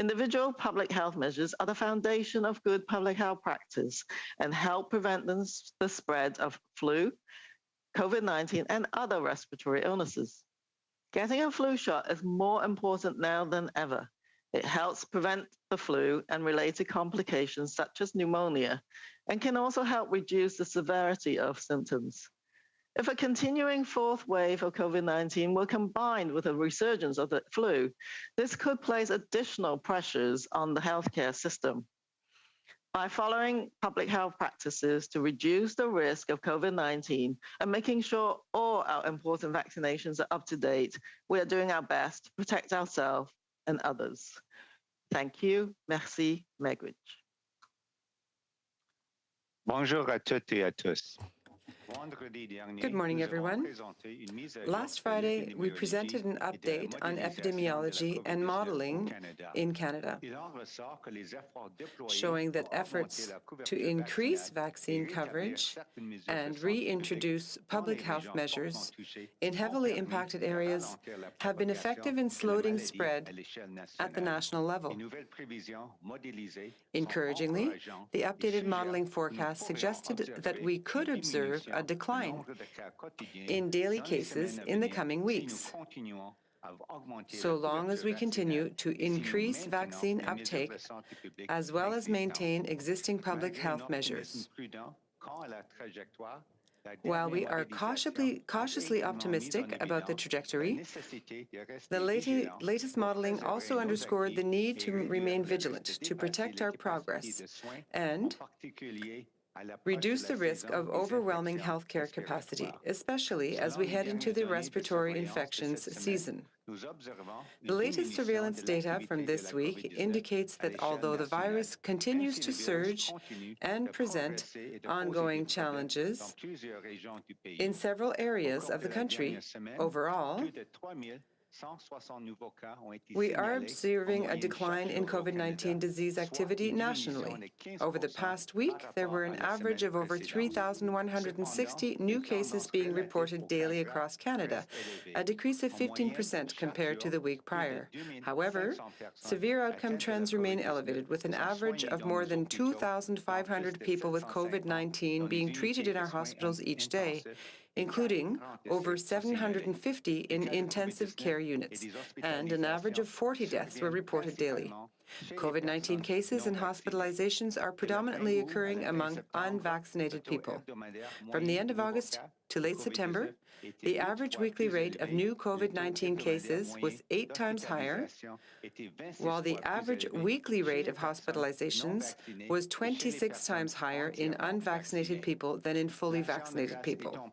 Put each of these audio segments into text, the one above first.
Individual public health measures are the foundation of good public health practice and help prevent the spread of flu, COVID-19, and other respiratory illnesses. Getting a flu shot is more important now than ever. It helps prevent the flu and related complications such as pneumonia, and can also help reduce the severity of symptoms. If a continuing fourth wave of COVID-19 were combined with a resurgence of the flu, this could place additional pressures on the healthcare system. By following public health practices to reduce the risk of COVID-19 and making sure all our important vaccinations are up to date, we are doing our best to protect ourselves and others. Thank you. Merci, Megwich. Bonjour à toutes et à tous. Good morning, everyone. Last Friday, we presented an update on epidemiology and modeling in Canada, showing that efforts to increase vaccine coverage and reintroduce public health measures in heavily impacted areas have been effective in slowing spread at the national level. Encouragingly, the updated modeling forecast suggested that we could observe a decline in daily cases in the coming weeks, so long as we continue to increase vaccine uptake as well as maintain existing public health measures. While we are cautiously optimistic about the trajectory, the latest modeling also underscored the need to remain vigilant to protect our progress and reduce the risk of overwhelming healthcare capacity, especially as we head into the respiratory infections season. The latest surveillance data from this week indicates that although the virus continues to surge and present ongoing challenges in several areas of the country, overall, we are observing a decline in COVID-19 disease activity nationally. Over the past week, there were an average of over 3,160 new cases being reported daily across Canada, a decrease of 15% compared to the week prior. However, severe outcome trends remain elevated, with an average of more than 2,500 people with COVID-19 being treated in our hospitals each day, including over 750 in intensive care units, and an average of 40 deaths were reported daily. COVID-19 cases and hospitalizations are predominantly occurring among unvaccinated people. From the end of August to late September, the average weekly rate of new COVID-19 cases was 8 times higher, while the average weekly rate of hospitalizations was 26 times higher in unvaccinated people than in fully vaccinated people.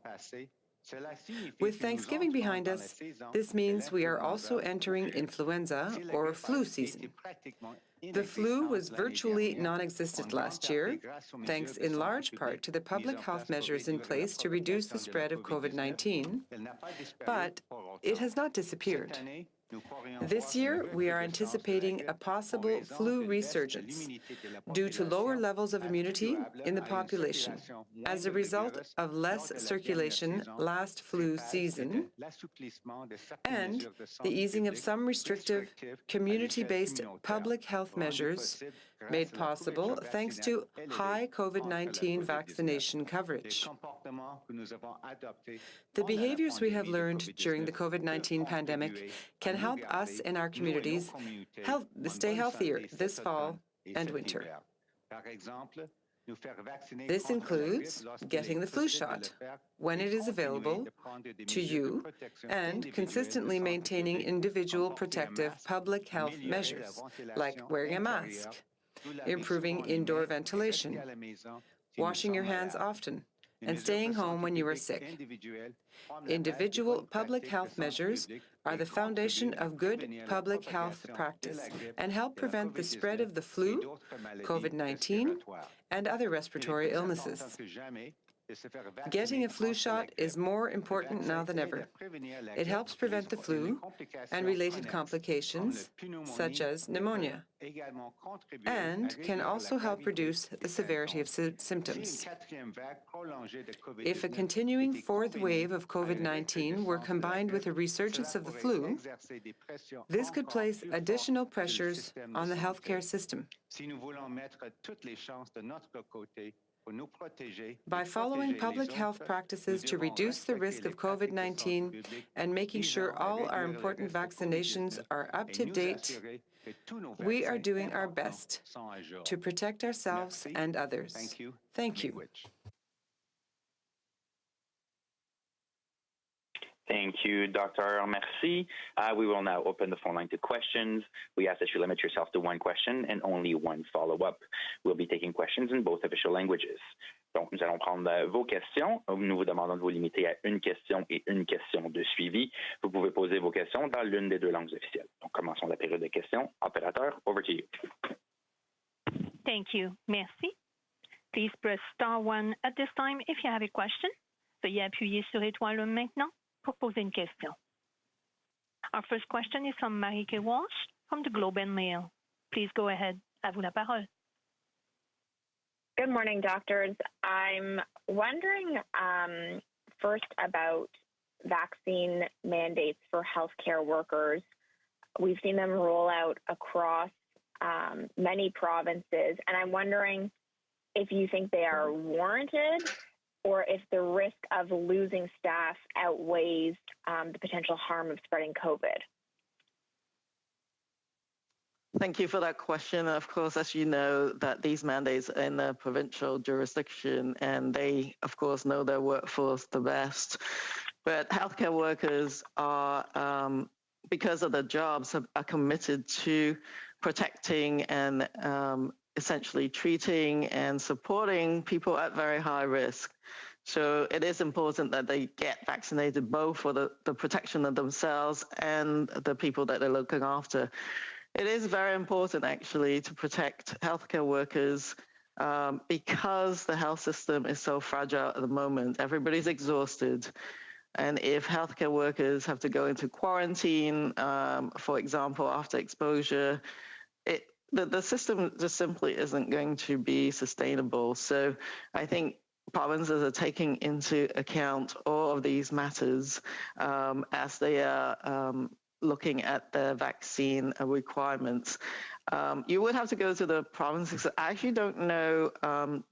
With Thanksgiving behind us, this means we are also entering influenza or flu season. The flu was virtually non-existent last year, thanks in large part to the public health measures in place to reduce the spread of COVID-19, but it has not disappeared. This year, we are anticipating a possible flu resurgence due to lower levels of immunity in the population as a result of less circulation last flu season and the easing of some restrictive community-based public health measures made possible thanks to high COVID-19 vaccination coverage. The behaviors we have learned during the COVID-19 pandemic can help us and our communities stay healthier this fall and winter. This includes getting the flu shot when it is available to you and consistently maintaining individual protective public health measures like wearing a mask, improving indoor ventilation, washing your hands often, and staying home when you are sick. Individual public health measures are the foundation of good public health practice and help prevent the spread of the flu, COVID-19, and other respiratory illnesses. Getting a flu shot is more important now than ever. It helps prevent the flu and related complications, such as pneumonia, and can also help reduce the severity of symptoms. If a continuing fourth wave of COVID-19 were combined with a resurgence of the flu, this could place additional pressures on the healthcare system. By following public health practices to reduce the risk of COVID-19 and making sure all our important vaccinations are up to date, we are doing our best to protect ourselves and others. Thank you. Thank you, Dr. Merci. We will now open the phone line to questions. We ask that you limit yourself to one question and only one follow-up. We'll be taking questions in both official languages. Donc, nous allons prendre vos questions. Nous vous demandons de vous limiter à une question et une question de suivi. Vous pouvez poser vos questions dans l'une des deux langues officielles. Donc, commençons la période de questions. Opérateur, over to you. Thank you. Merci. Please press star 1 at this time if you have a question. Veuillez appuyer sur étoile 1 maintenant pour poser une question. Our first question is from Marieke Walsh from the Globe and Mail. Please go ahead. À vous la parole. Good morning, doctors. I'm wondering first about vaccine mandates for healthcare workers. We've seen them roll out across many provinces, and I'm wondering if you think they are warranted or if the risk of losing staff outweighs the potential harm of spreading COVID. Thank you for that question. Of course, as you know, that these mandates are in the provincial jurisdiction, and they, of course, know their workforce the best. But healthcare workers are, because of their jobs, are committed to protecting and essentially treating and supporting people at very high risk. So it is important that they get vaccinated, both for the protection of themselves and the people that they're looking after. It is very important, actually, to protect healthcare workers because the health system is so fragile at the moment. Everybody's exhausted. And if healthcare workers have to go into quarantine, for example, after exposure, the system just simply isn't going to be sustainable. So I think provinces are taking into account all of these matters as they are looking at the vaccine requirements. You would have to go to the provinces. I actually don't know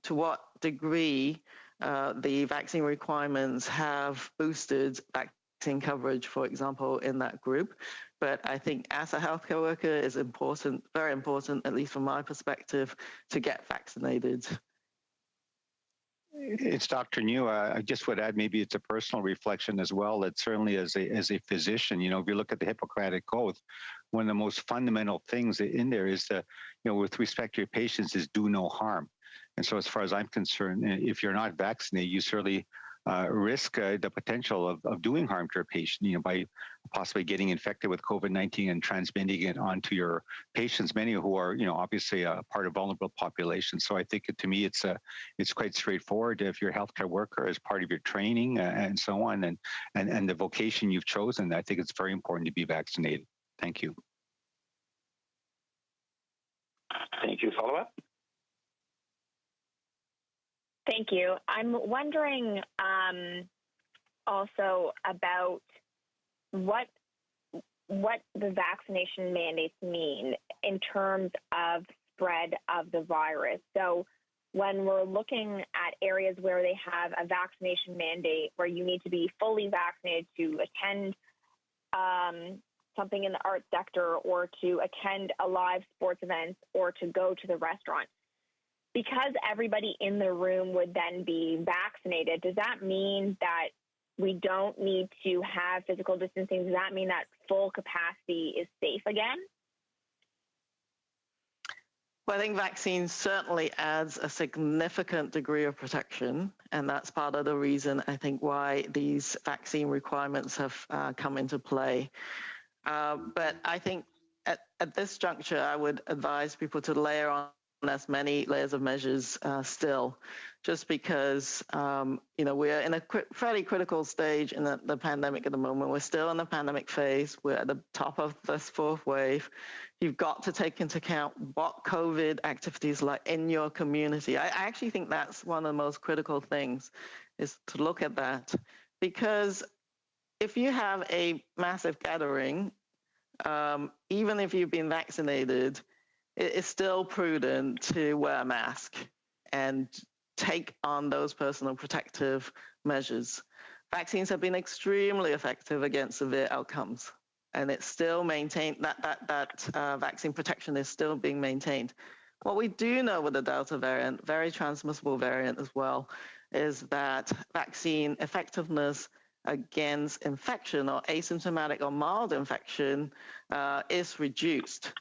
to what degree the vaccine requirements have boosted vaccine coverage, for example, in that group. But I think as a healthcare worker, it's important, very important, at least from my perspective, to get vaccinated. It's Dr. New. I just would add, maybe it's a personal reflection as well, that certainly as a physician, you know, if you look at the Hippocratic Oath, one of the most fundamental things in there is that, you know, with respect to your patients, is do no harm. And so as far as I'm concerned, if you're not vaccinated, you certainly risk the potential of doing harm to a patient, you know, by possibly getting infected with COVID-19 and transmitting it onto your patients, many who are, you know, obviously a part of vulnerable populations. So I think to me, it's quite straightforward. If you're a healthcare worker, as part of your training and so on, and the vocation you've chosen, I think it's very important to be vaccinated. Thank you. Thank you. Follow up? Thank you. I'm wondering also about what the vaccination mandates mean in terms of spread of the virus. So when we're looking at areas where they have a vaccination mandate, where you need to be fully vaccinated to attend something in the arts sector or to attend a live sports event or to go to the restaurant, because everybody in the room would then be vaccinated, does that mean that we don't need to have physical distancing? Does that mean that full capacity is safe again? Well, I think vaccines certainly adds a significant degree of protection, and that's part of the reason, I think, why these vaccine requirements have come into play. But I think at this juncture, I would advise people to layer on as many layers of measures still, just because, we're in a fairly critical stage in the pandemic at the moment. We're still in the pandemic phase. We're at the top of this fourth wave. You've got to take into account what COVID activities like in your community. I actually think that's one of the most critical things, is to look at that. Because if you have a massive gathering, even if you've been vaccinated, it is still prudent to wear a mask and take on those personal protective measures. Vaccines have been extremely effective against severe outcomes, and it's still maintained, that vaccine protection is still being maintained. What we do know with the Delta variant, very transmissible variant as well, is that vaccine effectiveness against infection or asymptomatic or mild infection is reduced.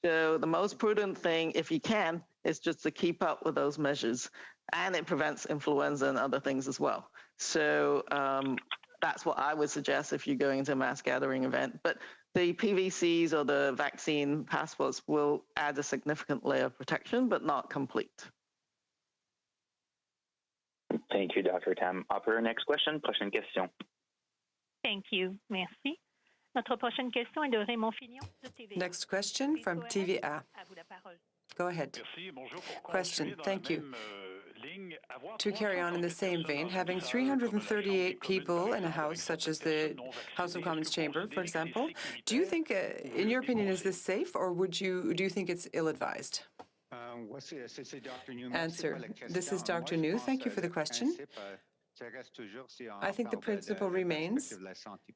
So the most prudent thing, if you can, is just to keep up with those measures. And it prevents influenza and other things as well. So that's what I would suggest if you're going to a mass gathering event. But the PVCs or the vaccine passports will add a significant layer of protection, but not complete. Thank you, Dr. Tam. Operator, next question. Prochaine question. Thank you. Merci. Notre prochaine question est de Raymond Fignon de TVA. Next question from TVA. À vous la parole. Go ahead. Question. Thank you. To carry on in the same vein, having 338 people in a house, such as the House of Commons chamber, for example, do you think, in your opinion, is this safe, or do you think it's ill-advised? Answer. This is Dr. New. Thank you for the question. I think the principle remains,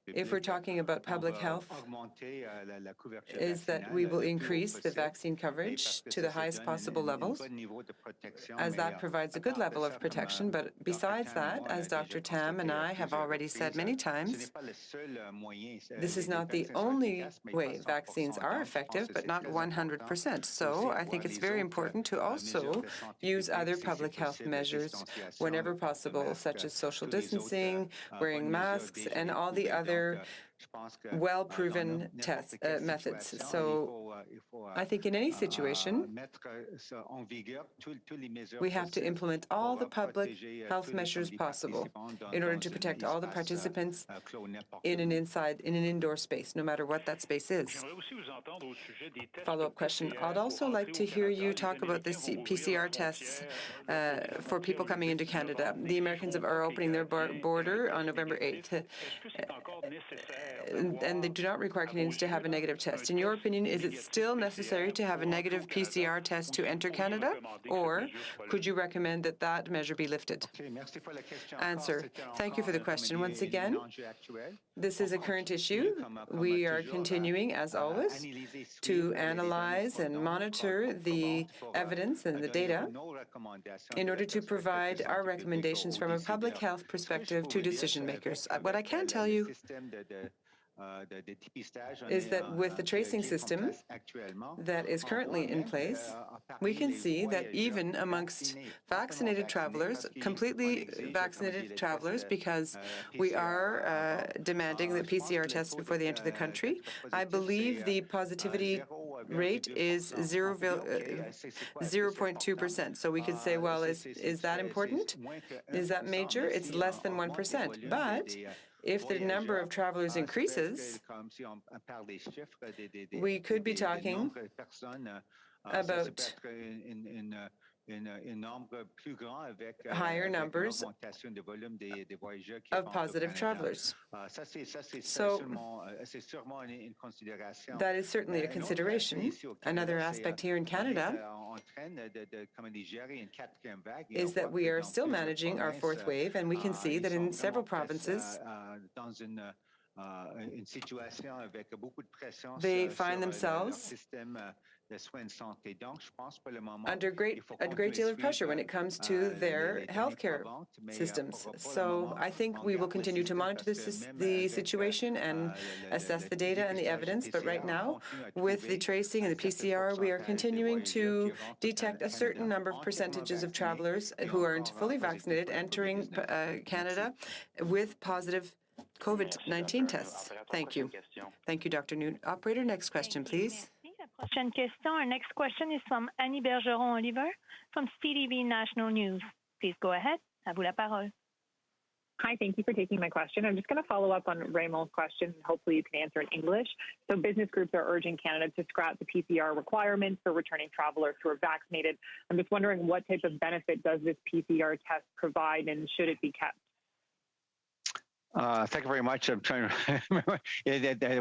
if we're talking about public health, is that we will increase the vaccine coverage to the highest possible levels, as that provides a good level of protection. But besides that, as Dr. Tam and I have already said many times, this is not the only way vaccines are effective, but not 100%. So I think it's very important to also use other public health measures whenever possible, such as social distancing, wearing masks, and all the other well-proven methods. So I think in any situation, we have to implement all the public health measures possible in order to protect all the participants in an indoor space, no matter what that space is. Follow-up question. I'd also like to hear you talk about the PCR tests for people coming into Canada. The Americans are opening their border on November 8th. And they do not require Canadians to have a negative test. In your opinion, is it still necessary to have a negative PCR test to enter Canada, or could you recommend that that measure be lifted? Answer. Thank you for the question. Once again, this is a current issue. We are continuing, as always, to analyze and monitor the evidence and the data in order to provide our recommendations from a public health perspective to decision makers. What I can tell you is that with the tracing system that is currently in place, we can see that even amongst vaccinated travelers, completely vaccinated travelers, because we are demanding the PCR tests before they enter the country, I believe the positivity rate is 0.2%. So we could say, well, is that important? Is that major? It's less than 1%. But if the number of travelers increases, we could be talking about higher numbers of positive travelers. So that is certainly a consideration. Another aspect here in Canada is that we are still managing our fourth wave, and we can see that in several provinces, they find themselves under a great deal of pressure when it comes to their healthcare systems. So I think we will continue to monitor the situation and assess the data and the evidence. But right now, with the tracing and the PCR, we are continuing to detect a certain number of percentages of travelers who aren't fully vaccinated entering Canada with positive COVID-19 tests. Thank you. Thank you, Dr. Noon. Operator, next question, please. Prochaine question. Our next question is from Annie Bergeron-Oliver from CTV National News. Please go ahead. À vous la parole. Hi, thank you for taking my question. I'm just going to follow up on Raymond's question. Hopefully you can answer in English. So business groups are urging Canada to scrap the PCR requirements for returning travelers who are vaccinated. I'm just wondering what type of benefit does this PCR test provide and should it be kept? Thank you very much. I'm trying to remember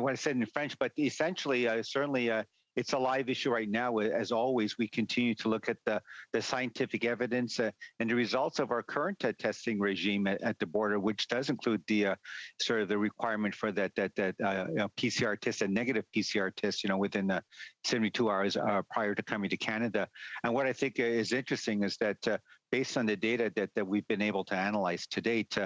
what I said in French, but essentially, certainly, it's a live issue right now. As always, we continue to look at the scientific evidence and the results of our current testing regime at the border, which does include the sort of the requirement for that PCR test, a negative PCR test, within 72 hours prior to coming to Canada. And what I think is interesting is that based on the data that we've been able to analyze to date,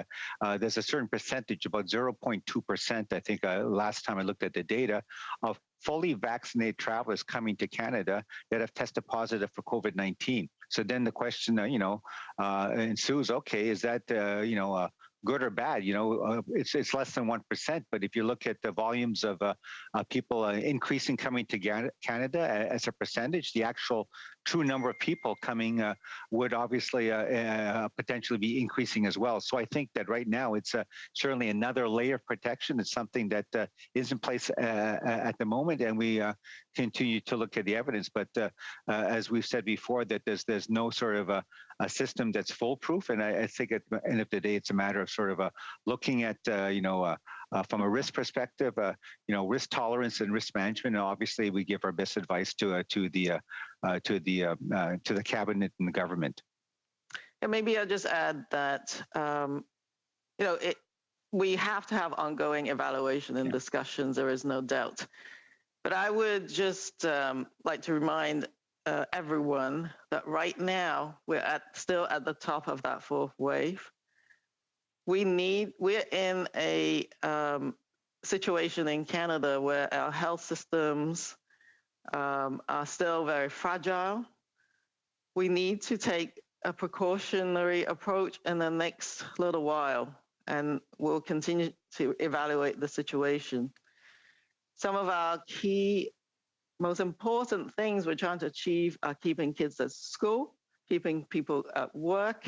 there's a certain percentage, about 0.2%, I think last time I looked at the data, of fully vaccinated travelers coming to Canada that have tested positive for COVID-19. So then the question, ensues, okay, is that, good or bad? It's less than 1%. But if you look at the volumes of people increasing coming to Canada as a percentage, the actual true number of people coming would obviously potentially be increasing as well. So I think that right now it's certainly another layer of protection. It's something that is in place at the moment, and we continue to look at the evidence. But as we've said before, that there's no sort of a system that's foolproof, and I think at the end of the day, it's a matter of sort of looking at from a risk perspective, risk tolerance and risk management. And obviously, we give our best advice to the cabinet and the government. And maybe I'll just add that we have to have ongoing evaluation and discussions. There is no doubt. But I would just like to remind everyone that right now we're still at the top of that fourth wave. We're in a situation in Canada where our health systems are still very fragile. We need to take a precautionary approach in the next little while, and we'll continue to evaluate the situation. Some of our key, most important things we're trying to achieve are keeping kids at school, keeping people at work,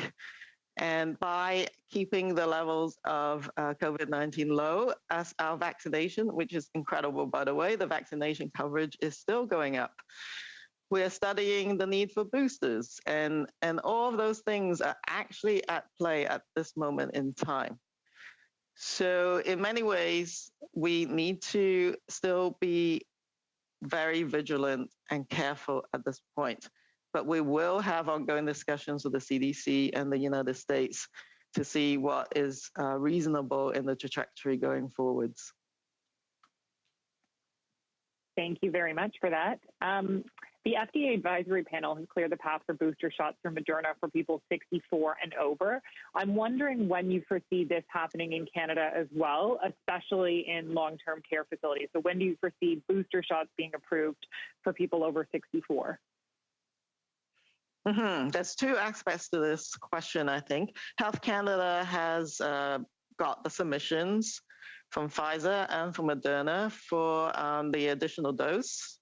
and by keeping the levels of COVID-19 low, as our vaccination, which is incredible, by the way, the vaccination coverage is still going up. We're studying the need for boosters, and all of those things are actually at play at this moment in time. So in many ways, we need to still be very vigilant and careful at this point. But we will have ongoing discussions with the CDC and the United States to see what is reasonable in the trajectory going forwards. Thank you very much for that. The FDA advisory panel has cleared the path for booster shots for Moderna for people 64 and over. I'm wondering when you foresee this happening in Canada as well, especially in long-term care facilities. So when do you foresee booster shots being approved for people over 64? There's two aspects to this question, I think. Health Canada has got the submissions from Pfizer and from Moderna for the additional dose,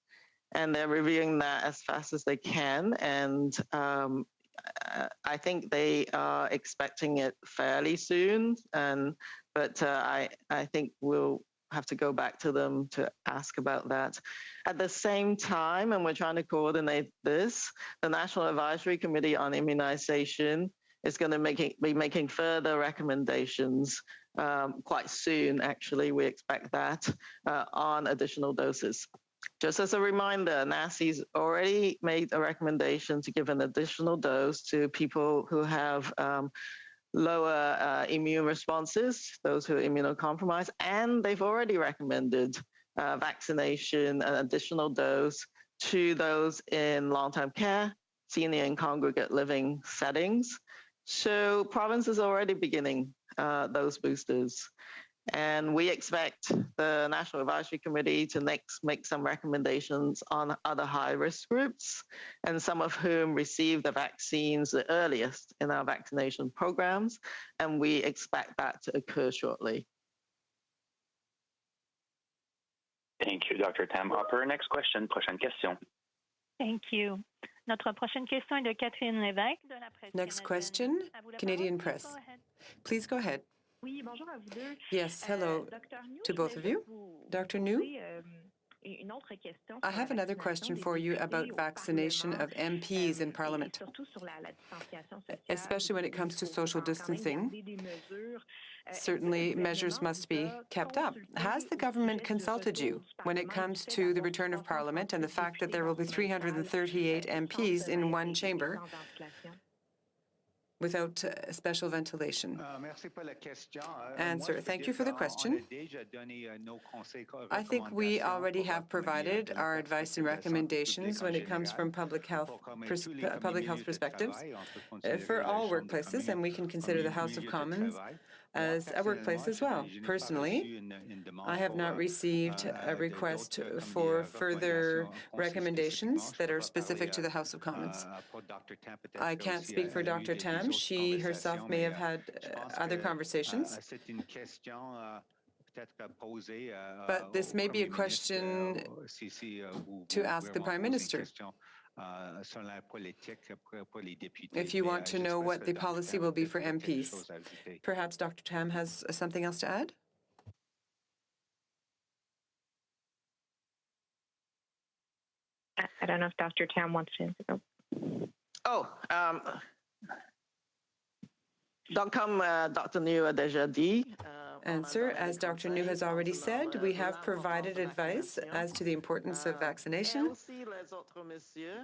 and they're reviewing that as fast as they can. And I think they are expecting it fairly soon, but I think we'll have to go back to them to ask about that. At the same time, and we're trying to coordinate this, the National Advisory Committee on Immunization is going to be making further recommendations quite soon, actually, we expect that, on additional doses. Just as a reminder, NACI's already made a recommendation to give an additional dose to people who have lower immune responses, those who are immunocompromised, and they've already recommended vaccination, an additional dose to those in long-term care, senior and congregate living settings. So provinces are already beginning those boosters. And we expect the National Advisory Committee to next make some recommendations on other high-risk groups, and some of whom receive the vaccines the earliest in our vaccination programs, and we expect that to occur shortly. Thank you, Dr. Tam. Operator, next question. Prochaine question. Thank you. Notre prochaine question est de Catherine Lévesque de la presse Next canadienne. question, À vous la Canadian parole. Press. Please go ahead. Oui, bonjour à vous deux. Yes, hello Dr. New, to both of you. Dr. New, une autre question I sur have la another vaccination question des for you députés about au vaccination Parlement, of MPs in Parliament, surtout sur la distanciation sociale. especially when it comes to social distancing. Garder des mesures. Certainly, measures must be kept up. Has the government consulted you when it comes to the return of Parliament and the fact that there will be 338 MPs in one chamber without special ventilation? Answer. Thank you for the question. I think we already have provided our advice and recommendations when it comes from public health perspectives for all workplaces, and we can consider the House of Commons as a workplace as well. Personally, I have not received a request for further recommendations that are specific to the House of Commons. I can't speak for Dr. Tam. She herself may have had other conversations. But this may be a question to ask the Prime Minister. If you want to know what the policy will be for MPs, perhaps Dr. Tam has something else to add? I don't know if Dr. Tam wants to answer. Donc, comme Dr. New a déjà dit, Answer. As Dr. New has already said, we have provided advice as to the importance of vaccination,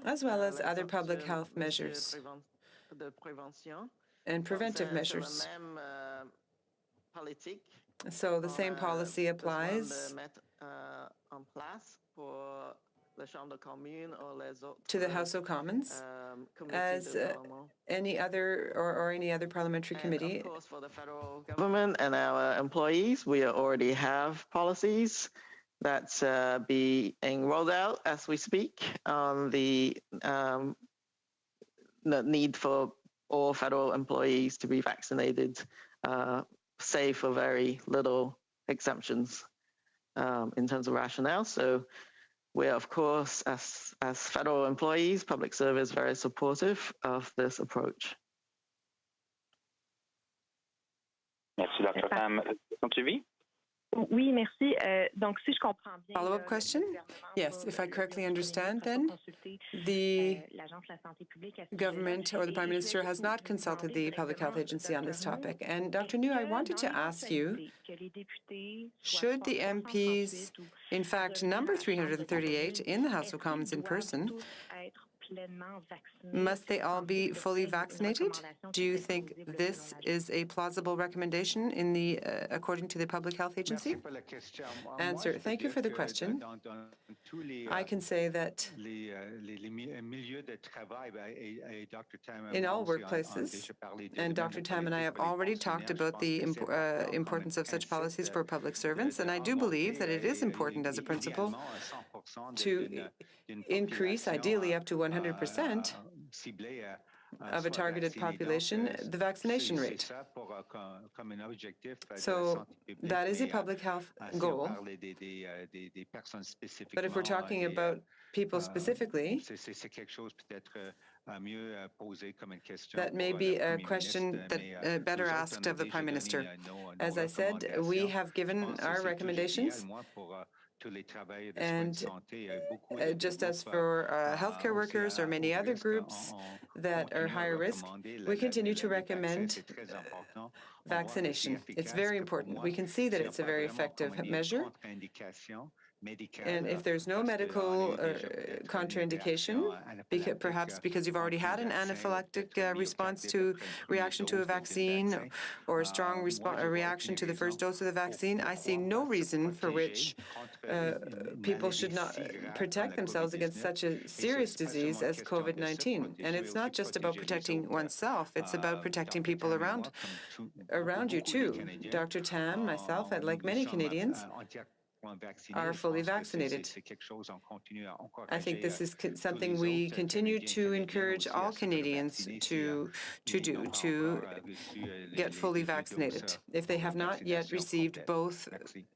as well as other public health measures and preventive measures. So the same policy applies to the House of Commons as any other or any other parliamentary committee. Of course, for the federal government and our employees, we already have policies that's being rolled out as we speak on the need for all federal employees to be vaccinated, save for very little exemptions in terms of rationale. So we're, of course, as federal employees, public service, very supportive of this approach. Merci, Dr. Tam. Suivi? Oui, merci. Donc, si je comprends bien, follow-up question? Yes, if I correctly understand, then the government or the Prime Minister has not consulted the Public Health Agency on this topic. And Dr. New, I wanted to ask you, should the MPs, in fact, number 338 in the House of Commons in person, must they all be fully vaccinated? Do you think this is a plausible recommendation in the according to the Public Health Agency? Answer. Thank you for the question. I can say that in all workplaces, and Dr. Tam and I have already talked about the importance of such policies for public servants, and I do believe that it is important as a principle to increase, ideally up to 100% of a targeted population, the vaccination rate. So that is a public health goal. But if we're talking about people specifically, that may be a question that better asked of the Prime Minister. As I said, we have given our recommendations. And just as for healthcare workers or many other groups that are higher risk, we continue to recommend vaccination. It's very important. We can see that it's a very effective measure. And if there's no medical contraindication, perhaps because you've already had an anaphylactic reaction to a vaccine, or a strong reaction to the first dose of the vaccine, I see no reason for which people should not protect themselves against such a serious disease as COVID-19. And it's not just about protecting oneself, it's about protecting people around you too. Dr. Tam, myself, and like many Canadians, are fully vaccinated. I think this is something we continue to encourage all Canadians to get fully vaccinated if they have not yet received both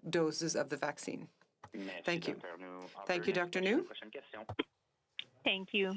doses of the vaccine. Thank you. Thank you, Dr. New. Thank you.